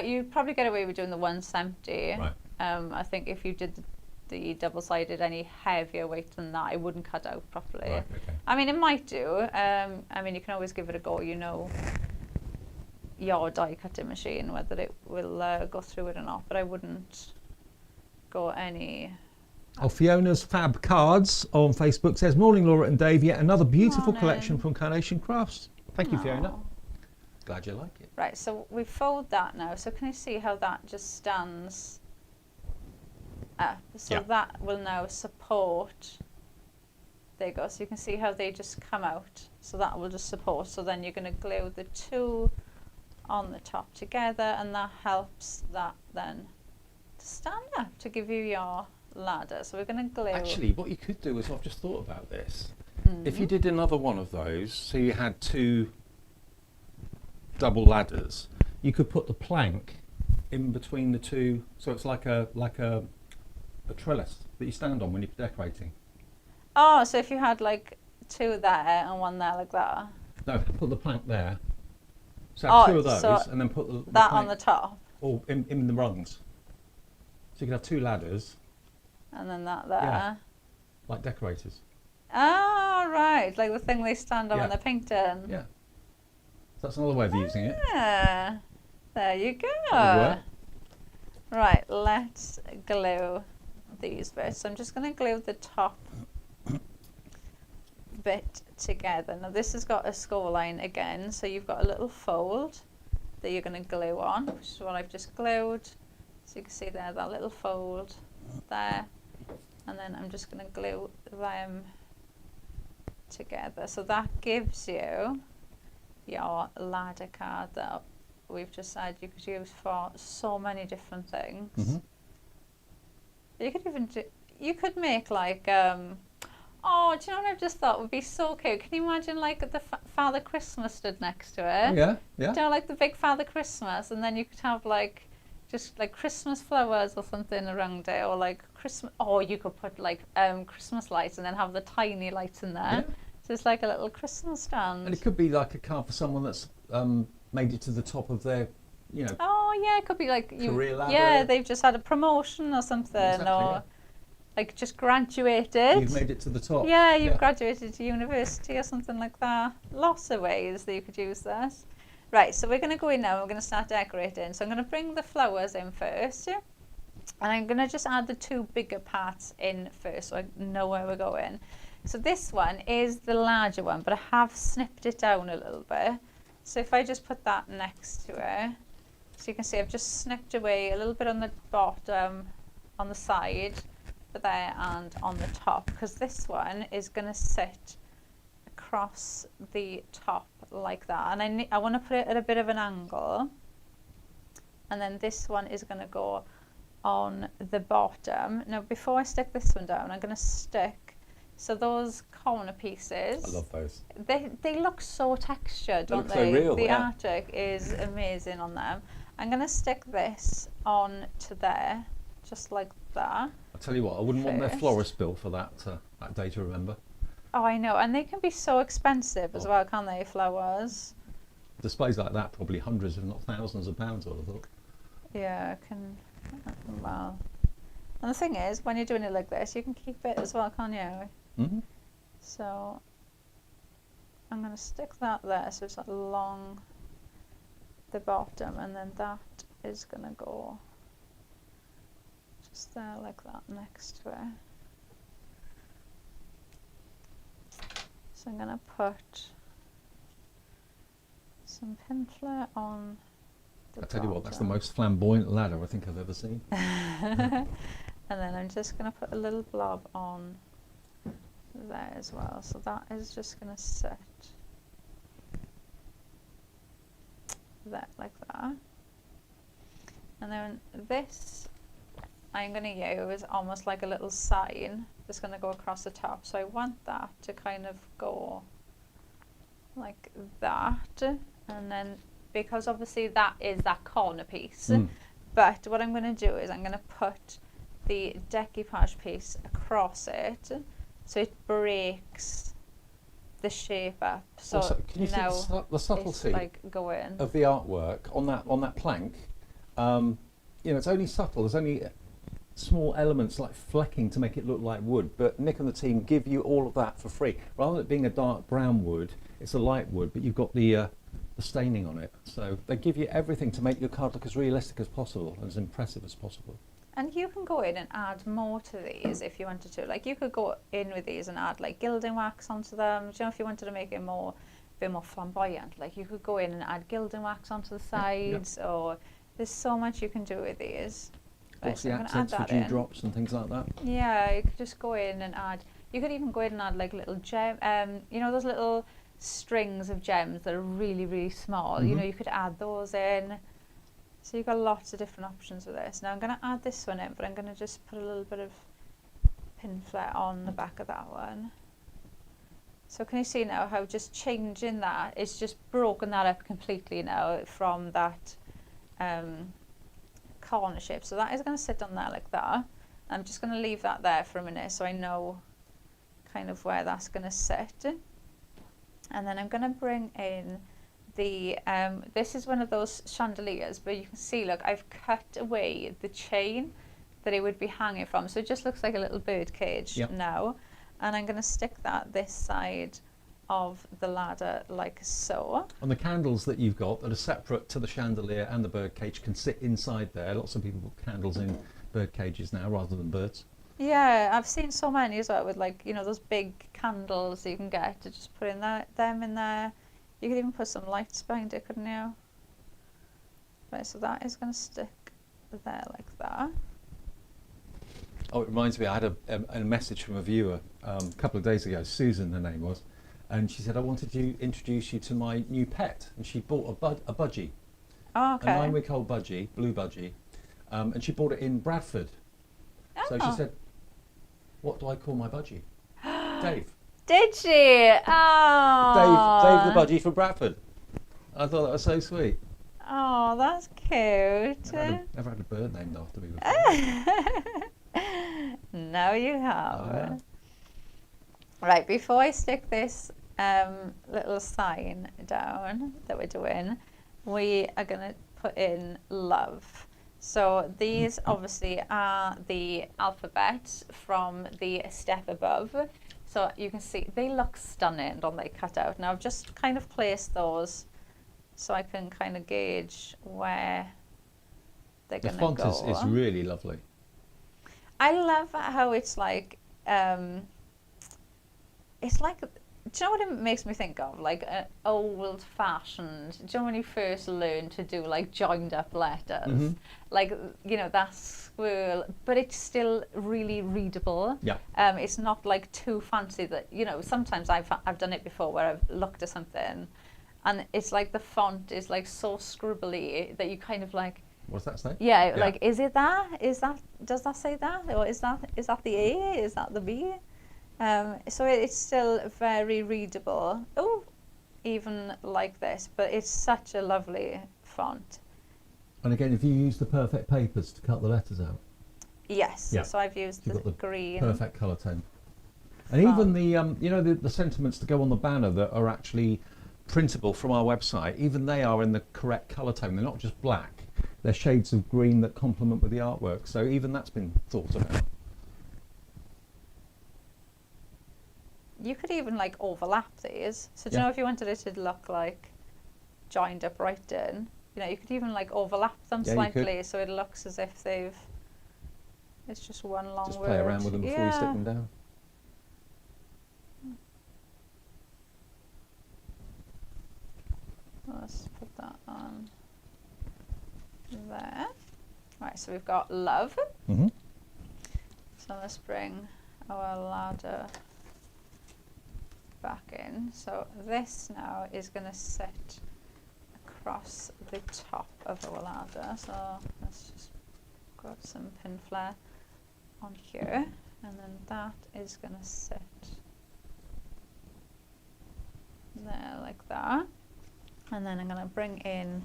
You'd probably get away with doing the 170. Right. I think if you did the double-sided any heavier weight than that, it wouldn't cut out properly. Right, okay. I mean, it might do. I mean, you can always give it a go. You know, your die cutting machine, whether it will go through it or not, but I wouldn't go any. Oh, Fiona's Fab Cards on Facebook says, morning Laura and Dave, yet another beautiful Morning. collection from Carnation Crafts. Thank you, Fiona. Aw. Glad you like it. Right, so we fold that now. So can you see how that just stands up? So Yeah. that will now support. There you go. So you can see how they just come out. So that will just support. So then you're going to glue the two on the top together, and that helps that then to stand up to give you your ladder. So we're going to glue. Actually, what you could do is, I've just thought about this. Mm-hmm. If you did another one of those, so you had two double ladders, you could put the plank in between the two, so it's like a trellis that you stand on when you're decorating. Oh, so if you had like two there and one there like that. No, put the plank there. So have two of those, so and then put the that plank on the top, or in the rungs. So you could have two ladders, and then that there. Yeah. like decorators. Oh, right, like the thing they stand on Yeah. when they're painting. Yeah. So that's another way of using it. Yeah. There you go. That would Right, let's glue these bits. So I'm just going to glue the top bit together. Now this has got a score line again, so you've got a little fold that you're going to glue on, which is what I've just glued. So you can see there, that little fold there. And then I'm just going to glue them together. So that gives you your ladder card that we've just said you could use for so many different things. Mm-hmm. You could even do, you could make like, oh, do you know what I've just thought would be so cute? Can you imagine like the Father Christmas stood next to it? Oh, yeah, yeah. Do you know, like the big Father Christmas, and then you could have like just like Christmas flowers or something around it, or like Christmas. Or you could put like Christmas lights, and then have the tiny lights in there. Yeah. So it's like a little Christmas stand. And it could be like a card for someone that's made it to the top of their, you know, Oh yeah, it could be like career ladder. yeah, they've just had a promotion or something, Exactly, or yeah. like just graduated. You've made it to the top. Yeah, you've graduated to university or something like that. Lots of ways that you could use this. Right, so we're going to go in now and we're going to start decorating. So I'm going to bring the flowers in first. And I'm going to just add the two bigger parts in first so I know where we're going. So this one is the larger one, but I have snipped it down a little bit. So if I just put that next to it, so you can see I've just snipped away a little bit on the bottom, on the side, there and on the top, because this one is going to sit across the top like that, and I want to put it at a bit of an angle, and then this one is going to go on the bottom. Now before I stick this one down, I'm going to stick, so those corner pieces, I love those. they look so textured, They don't look so they? real, The yeah. artwork is amazing on them. I'm going to stick this on to there, just like that. I'll tell you what, I wouldn't want their First. florist bill for that day to remember. Oh, I know, and they can be so expensive as Oh. well, can't they, flowers? Displays like that, probably hundreds if not thousands of pounds, I would have thought. Yeah, it can, well. And the thing is, when you're doing it like this, you can keep it as well, can't you? Mm-hmm. So I'm going to stick that there, so it's along the bottom, and then that is going to go just there like that next to it. So I'm going to put some pin flare on the I tell you what, that's the bottom. most flamboyant ladder I think I've ever seen. And then I'm just going to put a little blob on there as well. So that is just going to sit there like that. And then this I'm going to use almost like a little sign that's going to go across the top. So I want that to kind of go like that. And then, because obviously that is that corner piece, but what I'm going to do is I'm going to put the decoupage piece across it, so it breaks the shape up. So Also, can you see now the it's subtlety like going. of the artwork on that plank? You know, it's only subtle. There's only small elements like flecking to make it look like wood, but Nick and the team give you all of that for free. Rather than it being a dark brown wood, it's a light wood, but you've got the staining on it. So they give you everything to make your card look as realistic as possible and as impressive as possible. And you can go in and add more to these if you wanted to. Like, you could go in with these and add like gilding wax onto them. Do you know, if you wanted to make it a bit more flamboyant, like you could go in and add gilding wax onto the sides, or there's so much you can do with these. Right, Also so the I'm gonna add accents for that in. dewdrops and things like that. Yeah, you could just go in and add. You could even go in and add like little gem. You know those little strings of gems that are really, really small. You know, you could add those in. So you've got lots of different options with this. Now I'm going to add this one in, but I'm going to just put a little bit of pin flare on the back of that one. So can you see now how just changing that, it's just broken that up completely now from that corner shape. So that is going to sit on there like that. I'm just going to leave that there for a minute so I know kind of where that's going to sit. And then I'm going to bring in the, this is one of those chandeliers, but you can see, look, I've cut away the chain that it would be hanging from. So it just looks like a little bird cage now. And I'm going to stick that this side of the ladder like so. And the candles that you've got that are separate to the chandelier and the bird cage can sit inside there. Lots of people put candles in bird cages now rather than birds. Yeah, I've seen so many as well with, like, you know, those big candles that you can get to just put in them in there. You could even put some lights behind it, couldn't you? Right, so that is going to stick there like that. Oh, it reminds me, I had a message from a viewer a couple of days ago, Susan her name was, and she said, I wanted to introduce you to my new pet. And she bought a budgie, Oh, okay. a 9-week-old budgie, blue budgie, and she bought it in Bradford. So she said, what do I call my budgie? Dave. Did she? Oh. Dave the budgie from Bradford. I thought that was so sweet. Oh, that's cute. Never had a bird named after me before. Now you have. Oh, yeah. Right, before I stick this little sign down that we're doing, we are going to put in love. So these obviously are the alphabets from the step above. So you can see they look stunning, don't they, cut out. Now I've just kind of placed those so I can kind of gauge where they're The going to go. font is really lovely. I love how it's like do you know what it makes me think of? Like an old-fashioned. Do you know when you first learn to do like joined-up letters? Like, you know, that swirl, but it's still really readable. Yeah. It's not like too fancy that, you know, sometimes I've done it before where I've looked at something, and it's like the font is like so scribbly that you kind of like. What's that say? Yeah, like, is it that? Does that say that? Or is that the A? Is that the B? So it's still very readable. Oh, even like this, but it's such a lovely font. And again, if you use the perfect papers to cut the letters out. Yes, Yeah. so I've used You've the got the green. perfect colour tone. And even the, you know, the sentiments to go on the banner that are actually printable from our website, even they are in the correct colour tone. They're not just black. They're shades of green that complement with the artwork. So even that's been thought about. You could even like overlap these. So do you Yeah. know if you wanted it to look like joined up writing, you know, you could even like overlap them Yeah, you could. slightly so it looks as if it's just one long Just word. play around with them before you stick them down. Let's put that on there. Right, so we've got love. Mm-hmm. So let's bring our ladder back in. So this now is going to sit across the top of our ladder. So let's just grab some pin flare on here, and then that is going to sit there like that. And then I'm going to bring in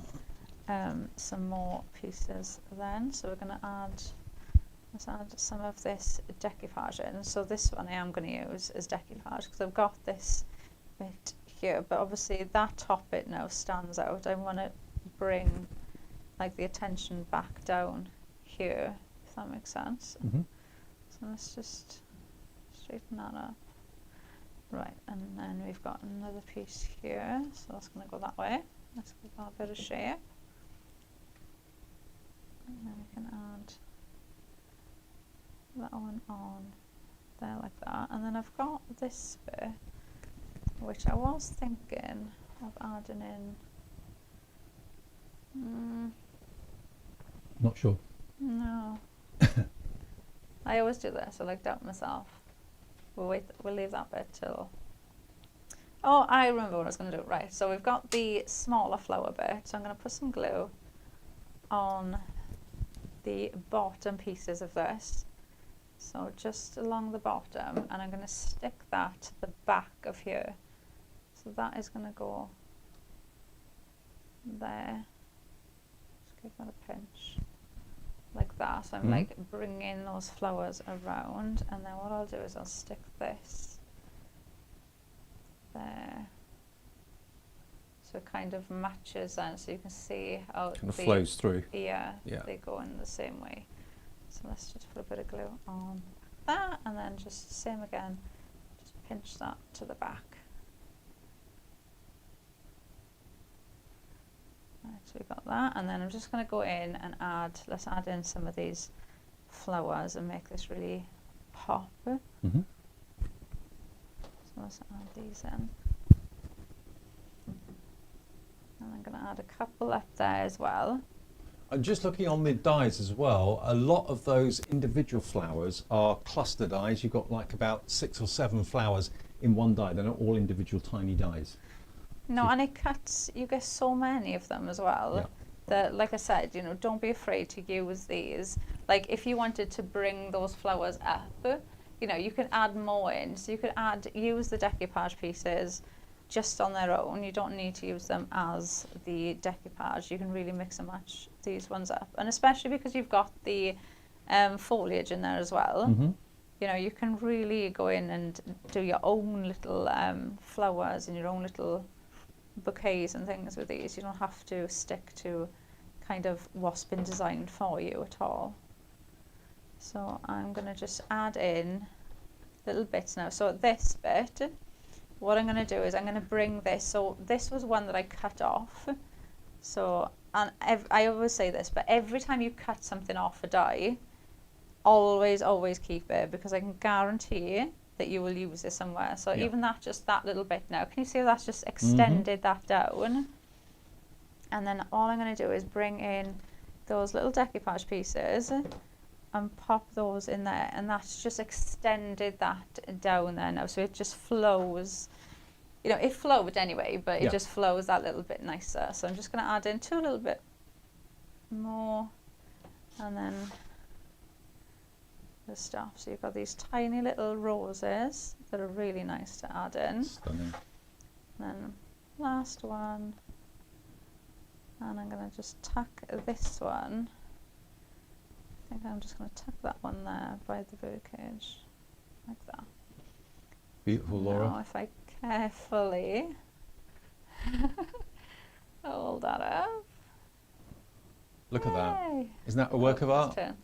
some more pieces then. So we're going to let's add some of this decoupage in. So this one I am going to use as decoupage because I've got this bit here, but obviously that top bit now stands out. I want to bring like the attention back down here, if that makes sense. Mm-hmm. So let's just straighten that up. Right, and then we've got another piece here, so that's going to go that way. Let's give that a bit of shape. And then we can add that one on there like that. And then I've got this bit, which I was thinking of adding in. Not sure. No. I always do this, I like doubt myself. We'll leave that bit till. Oh, I remember what I was going to do. Right, so we've got the smaller flower bit. So I'm going to put some glue on the bottom pieces of this. So just along the bottom, and I'm going to stick that to the back of here. So that is going to go there. Just give that a pinch. Like that. So I'm like bringing those flowers around, and then what I'll do is I'll stick this there, so it kind of matches then, so you can see how Kind of flows through. Yeah, Yeah. they go in the same way. So let's just put a bit of glue on that, and then just same again, just pinch that to the back. Right, so we've got that, and then I'm just going to go in and let's add in some of these flowers and make this really pop. Mm-hmm. So let's add these in. And I'm going to add a couple up there as well. And just looking on the dies as well, a lot of those individual flowers are cluster dies. You've got like about 6 or 7 flowers in one die. They're not all individual tiny dies. No, and it cuts, you get so many of them as well. Yeah. That, like I said, you know, don't be afraid to use these. Like if you wanted to bring those flowers up, you know, you can add more in. So you could use the decoupage pieces just on their own. You don't need to use them as the decoupage. You can really mix and match these ones up. And especially because you've got the foliage in there as well. Mm-hmm. You know, you can really go in and do your own little flowers and your own little bouquets and things with these. You don't have to stick to kind of what's been designed for you at all. So I'm going to just add in little bits now. So this bit, what I'm going to do is I'm going to bring this. So this was one that I cut off. So, and I always say this, but every time you cut something off a die, always keep it, because I can guarantee that you will use it somewhere. So Yeah. even that, just that little bit now, can you see that's just extended that down? And then all I'm going to do is bring in those little decoupage pieces and pop those in there, and that's just extended that down there now, so it just flows. You know, it flowed anyway, but it Yeah. just flows that little bit nicer. So I'm just going to add in 2 little bit more, and then the stuff. So you've got these tiny little roses that are really nice to add in. Stunning. And then last one, and I'm going to just tuck this one. I think I'm just going to tuck that one there by the birdcage, like that. Beautiful, Laura. Now if I carefully hold that up. Look at that. Yay. Isn't that a work of art? Turn.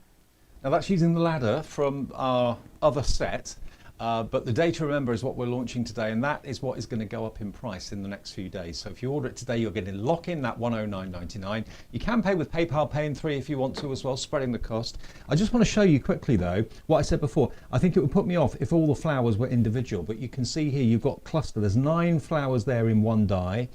Now that's using the ladder from our other set, but the Day to Remember is what we're launching today, and that is what is going to go up in price in the next few days. So if you order it today, you're getting lock-in that $109.99. You can pay with PayPal Pay in 3 if you want to as well, spreading the cost. I just want to show you quickly though, what I said before. I think it would put me off if all the flowers were individual, but you can see here you've got cluster. There's 9 flowers there in one die.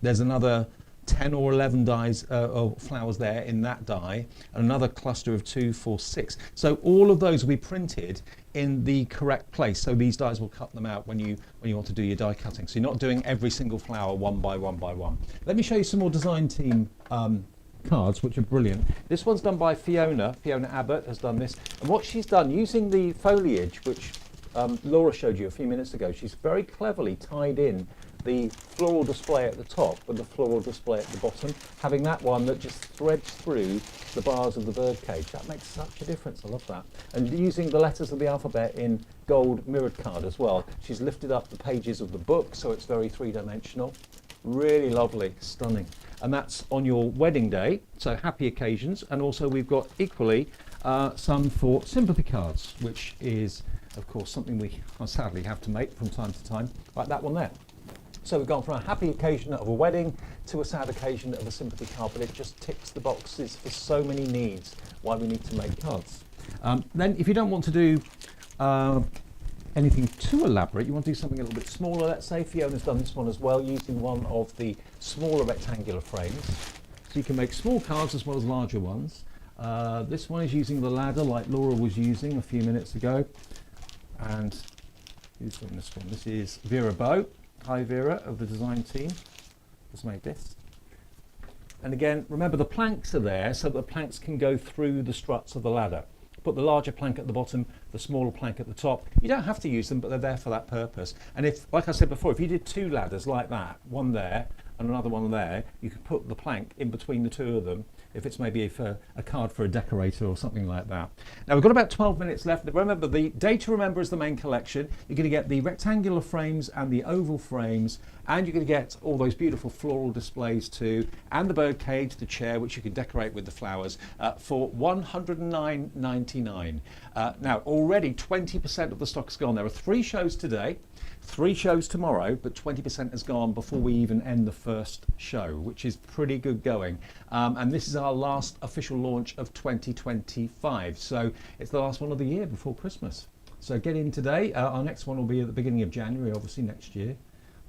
There's another 10 or 11 dies of flowers there in that die, and another cluster of 2, 4, 6. So all of those will be printed in the correct place. So these dies will cut them out when you want to do your die cutting. So you're not doing every single flower one by one by one. Let me show you some more design team cards, which are brilliant. This one's done by Fiona. Fiona Abbott has done this, and what she's done using the foliage, which Laura showed you a few minutes ago, she's very cleverly tied in the floral display at the top with the floral display at the bottom, having that one that just threads through the bars of the birdcage. That makes such a difference. I love that. And using the letters of the alphabet in gold mirrored card as well. She's lifted up the pages of the book, so it's very three-dimensional. Really lovely, stunning. And that's on your wedding day, so happy occasions. And also we've got equally some for sympathy cards, which is, of course, something we sadly have to make from time to time, like that one there. So we've gone from a happy occasion of a wedding to a sad occasion of a sympathy card, but it just ticks the boxes for so many needs why we need to make cards. Then if you don't want to do anything too elaborate, you want to do something a little bit smaller, let's say. Fiona's done this one as well, using one of the smaller rectangular frames. So you can make small cards as well as larger ones. This one is using the ladder like Laura was using a few minutes ago. And who's doing this one? This is Vera Bow. Hi Vera of the design team has made this. And again, remember the planks are there so that the planks can go through the struts of the ladder. Put the larger plank at the bottom, the smaller plank at the top. You don't have to use them, but they're there for that purpose. And if, like I said before, if you did 2 ladders like that, one there and another one there, you could put the plank in between the 2 of them if it's maybe for a card for a decorator or something like that. Now we've got about 12 minutes left. Remember, the Day to Remember is the main collection. You're going to get the rectangular frames and the oval frames, and you're going to get all those beautiful floral displays too, and the bird cage, the chair, which you can decorate with the flowers for $109.99. Now already 20% of the stock is gone. There are 3 shows today, 3 shows tomorrow, but 20% has gone before we even end the first show, which is pretty good going. And this is our last official launch of 2025. So it's the last one of the year before Christmas. So get in today. Our next one will be at the beginning of January, obviously next year.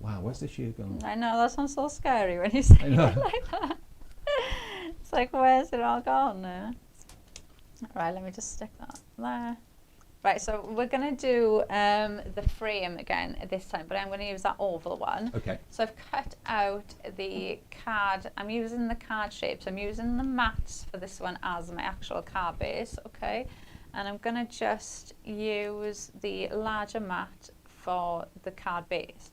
Wow, where's this year gone? I know, that sounds so scary when you say I know. it like that. It's like, where's it all gone now? Right, let me just stick that there. Right, so we're going to do the frame again this time, but I'm going to use that oval one. Okay. So I've cut out the card. I'm using the card shapes. I'm using the mats for this one as my actual card base, okay? And I'm going to just use the larger mat for the card base.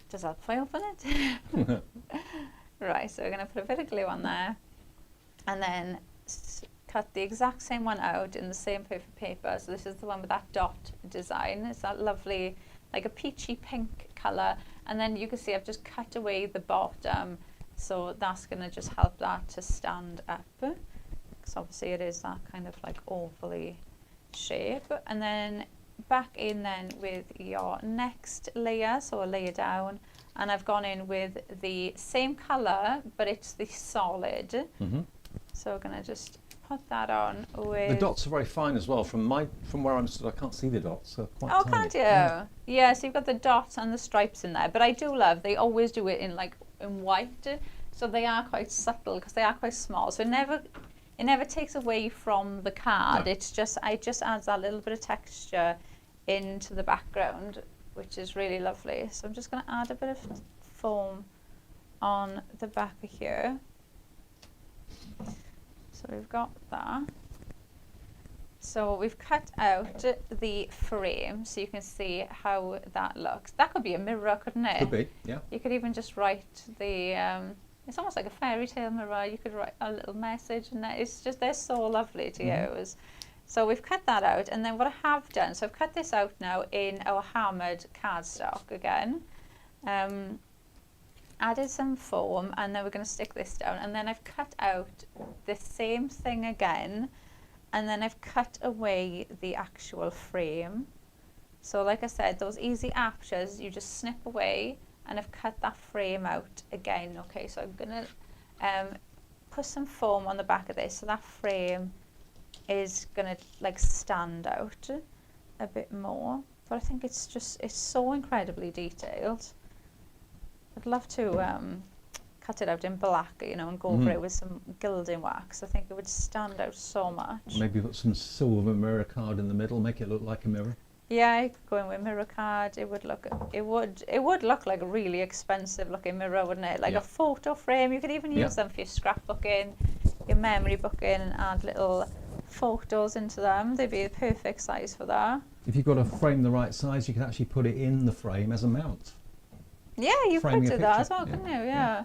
Does that help if I open it? Right, so we're going to put a bit of glue on there and then cut the exact same one out in the same perfect paper. So this is the one with that dot design. It's that lovely, like a peachy pink colour. And then you can see I've just cut away the bottom. So that's going to just help that to stand up. Because obviously it is that kind of like ovally shape. And then back in then with your next layer, so a layer down. And I've gone in with the same colour, but it's the solid. Mm-hmm. So we're going to just put that on with... The dots are very fine as well. From where I'm stood, I can't see the dots. So quite Oh, tiny. can't you? Yeah, so you've got the dots and the stripes in there. But I do love, they always do it in like in white. So they are quite subtle because they are quite small. So it never takes away from the card. No. It just adds that little bit of texture into the background, which is really lovely. So I'm just going to add a bit of foam on the back of here. So we've got that. So we've cut out the frame so you can see how that looks. That could be a mirror, couldn't it? Could be, yeah. You could even just write the, it's almost like a fairy tale mirror. You could write a little message and that. It's just, they're so lovely to use. So we've cut that out, and then what I have done, so I've cut this out now in our hammered cardstock again. Added some foam, and then we're going to stick this down, and then I've cut out the same thing again, and then I've cut away the actual frame. So like I said, those easy apertures, you just snip away, and I've cut that frame out again. Okay, so I'm going to put some foam on the back of this, so that frame is going to like stand out a bit more. But I think it's so incredibly detailed. I'd love to cut it out in black, you know, and go over it with some gilding wax. I think it would stand out so much. Maybe put some silver mirror card in the middle, make it look like a mirror. Yeah, you could go in with mirror card. It would look like a really expensive looking mirror, wouldn't it? Like a photo frame. You could even use them for your scrapbooking, your memory booking, and add little photos into them. They'd be the perfect size for that. If you've got a frame the right size, you can actually put it in the frame as a mount. Yeah, you could do that as well, yeah. couldn't you? Yeah.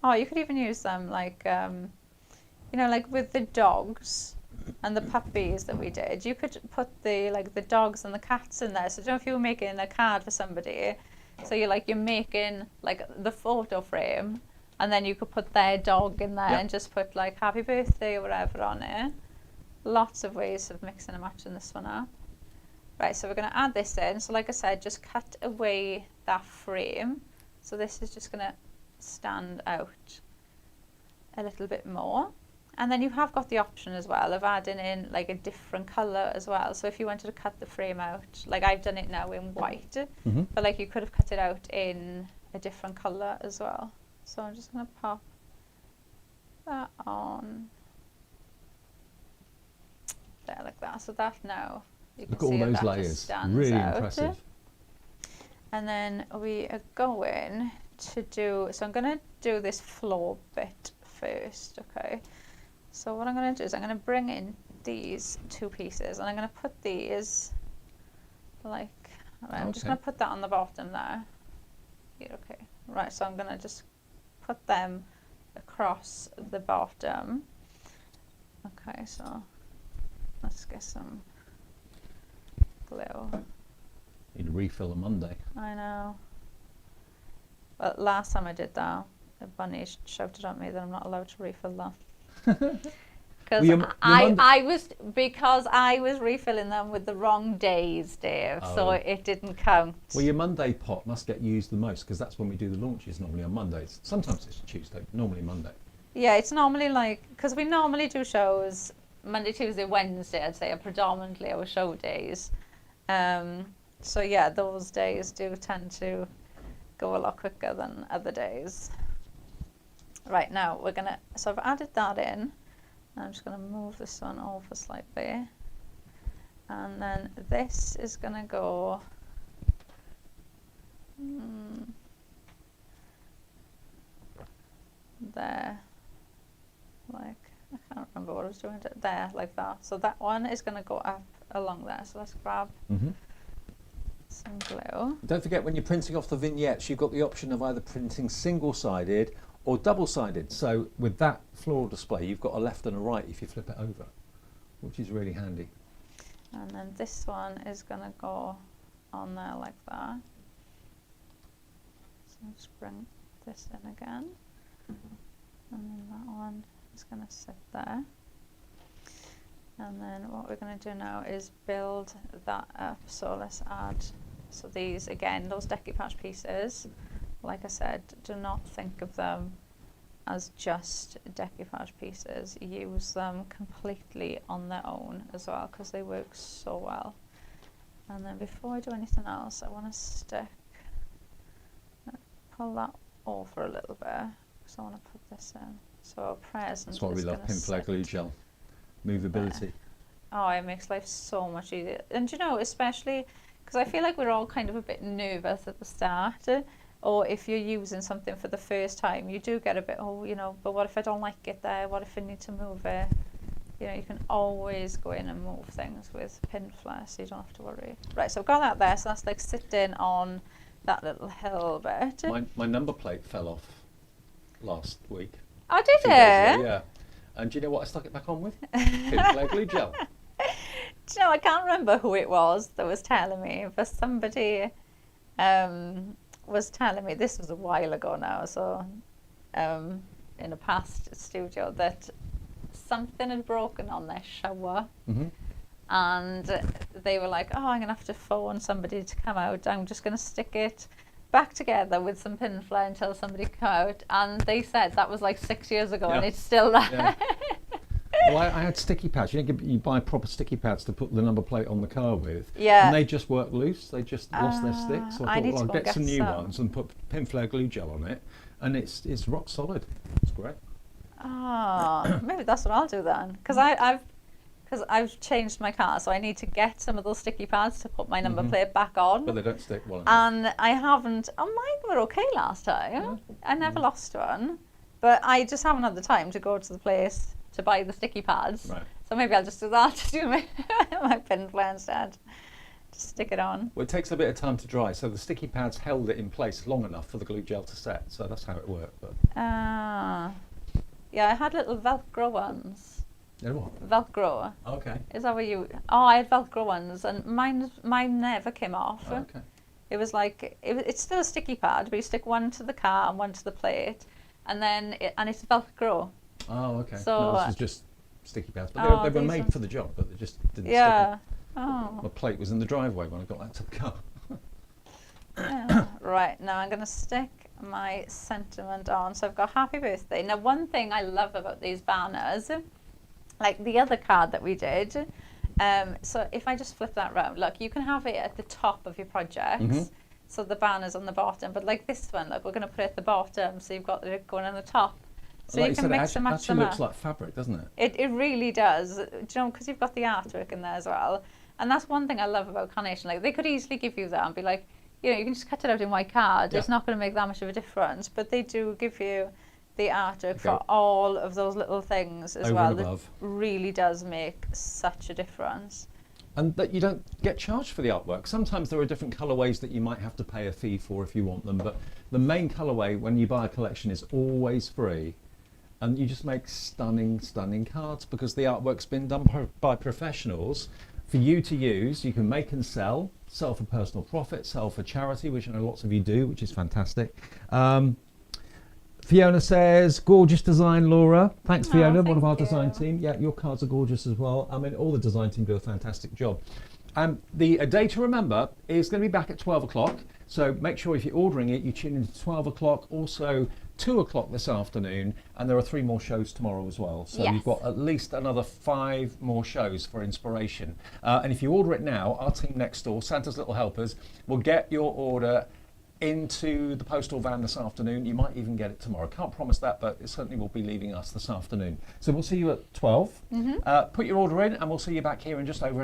Oh, you could even use them like, you know, like with the dogs and the puppies that we did. You could put the dogs and the cats in there. So, don't know if you were making a card for somebody, so you're making like the photo frame, and then you could put their dog in there and just put like happy birthday or whatever on it. Lots of ways of mixing and matching this one up. Right, so we're going to add this in. So like I said, just cut away that frame. So this is just going to stand out a little bit more. And then you have got the option as well of adding in like a different colour as well. So if you wanted to cut the frame out, like I've done it now in white, but like you could have cut it out in a different colour as well. So I'm just going to pop that on there like that. So that now you can Look at see all those that layers, stands really out. impressive. And then we are going to do, so I'm going to do this floor bit first, okay? So what I'm going to do is I'm going to bring in these two pieces, and I'm going to put these like, I'm just going to put that on the bottom there. Yeah, okay. Right, so I'm going to just put them across the bottom. Okay, so let's get some glue. Need a refill on Monday. I know. Well, last time I did that, the bunny shouted at me that I'm not allowed to refill that. Because I was refilling them with the wrong days, Dave, so it didn't count. Well, your Monday pot must get used the most because that's when we do the launches normally on Mondays. Sometimes it's Tuesday, but normally Monday. Yeah, it's normally like, because we normally do shows Monday, Tuesday, Wednesday, I'd say, are predominantly our show days. So yeah, those days do tend to go a lot quicker than other days. Right, now we're gonna, so I've added that in. I'm just gonna move this one over slightly. And then this is gonna go, there, like, I can't remember what I was doing, there, like that. So that one is gonna go up along there. So let's grab some glue. Don't forget, when you're printing off the vignettes, you've got the option of either printing single-sided or double-sided. So with that floral display, you've got a left and a right if you flip it over, which is really handy. And then this one is going to go on there like that. So let's bring this in again. And then that one is going to sit there. And then what we're going to do now is build that up. So let's add, so these again, those decoupage pieces, like I said, do not think of them as just decoupage pieces. Use them completely on their own as well because they work so well. And then before I do anything else, I want to pull that over a little bit because I want to put this in. So our present. That's why we is love gonna Pin Flare sit Glue Gel. Movability. there. Oh, it makes life so much easier. And you know, especially because I feel like we're all kind of a bit nervous at the start. Or if you're using something for the first time, you do get a bit, oh, you know, but what if I don't like it there? What if I need to move it? You know, you can always go in and move things with Pin Flare, so you don't have to worry. Right, so I've got that there, so that's like sitting on that little hill bit. My number plate fell off last week. Oh, did 2 days ago, it? yeah. And do you know what I stuck it back on with? Pin Flare Glue Gel. Do you know, I can't remember who it was that was telling me, but somebody was telling me, this was a while ago now, so in a past studio, that something had broken on their shower. Mm-hmm. And they were like, oh, I'm going to have to phone somebody to come out. I'm just going to stick it back together with some Pin Flare until somebody come out. And they said that was like 6 years ago and Yeah. it's still there. Yeah. Well, I had sticky pads. You buy proper sticky pads to put the number plate on the car with. Yeah. And they just work loose. They just lost their sticks. So I I need thought, well, to I'll go get some get new some. ones and put Pin Flare Glue Gel on it. And it's rock solid. It's great. Oh, maybe that's what I'll do then. Because I've changed my car, so I need to get some of those sticky pads to put my number plate back on. But they don't stick well enough. And I haven't. Oh, mine were okay last time. I never lost one, but I just haven't had the time to go to the place to buy the sticky pads. Right. So maybe I'll just do that to do my Pin Flare instead. Just stick it on. Well, it takes a bit of time to dry, so the sticky pads held it in place long enough for the glue gel to set. So that's how it worked. But Yeah, I had little Velcro ones. you know what? Velcro. Okay. Is that what you? Oh, I had Velcro ones, and mine never came off. Okay. It was like it's still a sticky pad, but you stick one to the car and one to the plate, and then it's Velcro. Oh, okay. So, no, this was just sticky pads, but oh, they were these made ones- for the job, but they just didn't Yeah. stick. Oh. My plate was in the driveway when I got that to the car. Yeah. Right, now I'm going to stick my sentiment on. So I've got happy birthday. Now, one thing I love about these banners, like the other card that we did, so if I just flip that round, look, you can have it at the top of your projects. Mhm. So the banner's on the bottom, but like this one, look, we're going to put it at the bottom, so you've got it going on the top. So Like you can said, mix and match actually them looks up. like fabric, doesn't it? It really does. Do you know, because you've got the artwork in there as well. And that's one thing I love about Carnation. Like, they could easily give you that and be like, you know, you can just cut it out in white card. Yeah. It's not going to make that much of a difference. But they do give you the artwork Okay. for all of those little things as Over well. and That above. really does make such a difference. And that you don't get charged for the artwork. Sometimes there are different colourways that you might have to pay a fee for if you want them, but the main colourway when you buy a collection is always free. And you just make stunning, stunning cards because the artwork's been done by professionals for you to use. You can make and sell for personal profit, sell for charity, which I know lots of you do, which is fantastic. Fiona says, gorgeous design, Laura. Thanks, Oh, Fiona, one of thank our design you. team. Yeah, your cards are gorgeous as well. I mean, all the design team do a fantastic job. The day to remember is going to be back at 12 o'clock. So make sure if you're ordering it, you tune in to 12 o'clock. Also, 2 o'clock this afternoon. And there are 3 more shows tomorrow as well. So Yes. you've got at least another 5 more shows for inspiration. And if you order it now, our team next door, Santa's Little Helpers, will get your order into the postal van this afternoon. You might even get it tomorrow. Can't promise that, but it certainly will be leaving us this afternoon. So we'll see you at 12. Put your order in and we'll see you back here in just over